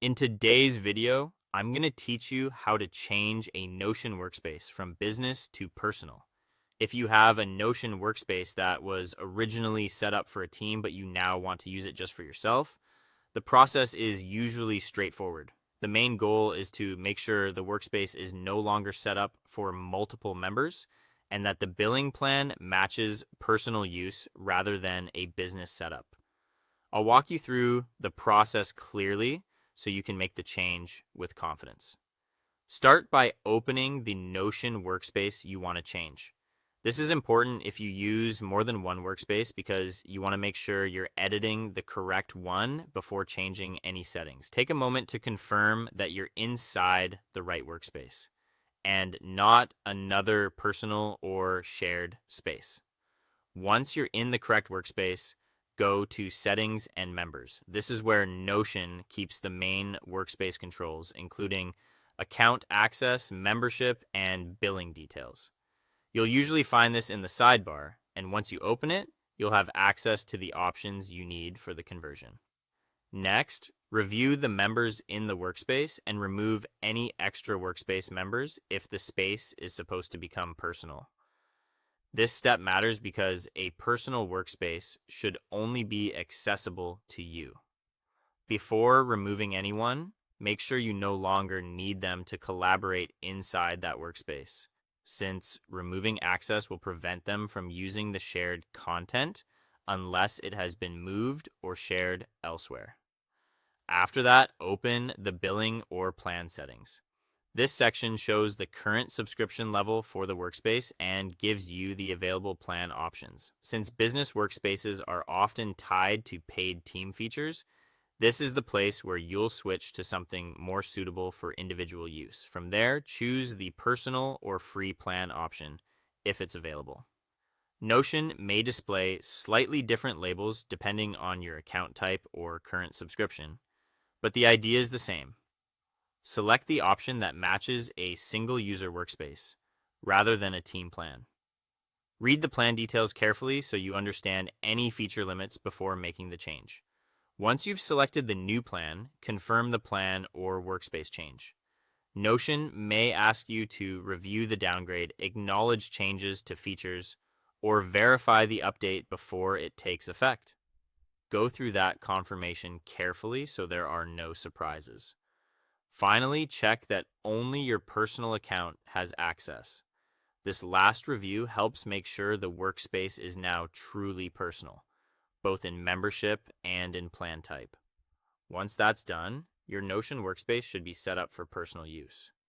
In today's video, I'm going to teach you how to change a Notion workspace from business to personal. If you have a Notion workspace that was originally set up for a team, but you now want to use it just for yourself, the process is usually straightforward. The main goal is to make sure the workspace is no longer set up for multiple members and that the billing plan matches personal use rather than a business setup. I'll walk you through the process clearly so you can make the change with confidence. Start by opening the Notion workspace you want to change. This is important if you use more than one workspace because you want to make sure you're editing the correct one before changing any settings. Take a moment to confirm that you're inside the right workspace and not another personal or shared space. Once you're in the correct workspace, go to Settings and Members. This is where Notion keeps the main workspace controls, including account access, membership, and billing details. You'll usually find this in the sidebar, and once you open it, you'll have access to the options you need for the conversion. Next, review the members in the workspace and remove any extra workspace members if the space is supposed to become personal. This step matters because a personal workspace should only be accessible to you. Before removing anyone, make sure you no longer need them to collaborate inside that workspace, since removing access will prevent them from using the shared content unless it has been moved or shared elsewhere. After that, open the billing or plan settings. This section shows the current subscription level for the workspace and gives you the available plan options. Since business workspaces are often tied to paid team features, this is the place where you'll switch to something more suitable for individual use. From there, choose the personal or free plan option if it's available. Notion may display slightly different labels depending on your account type or current subscription, but the idea is the same. Select the option that matches a single user workspace rather than a team plan. Read the plan details carefully so you understand any feature limits before making the change. Once you've selected the new plan, confirm the plan or workspace change. Notion may ask you to review the downgrade, acknowledge changes to features, or verify the update before it takes effect. Go through that confirmation carefully so there are no surprises. Finally, check that only your personal account has access. This last review helps make sure the workspace is now truly personal, both in membership and in plan type. Once that's done, your Notion workspace should be set up for personal use.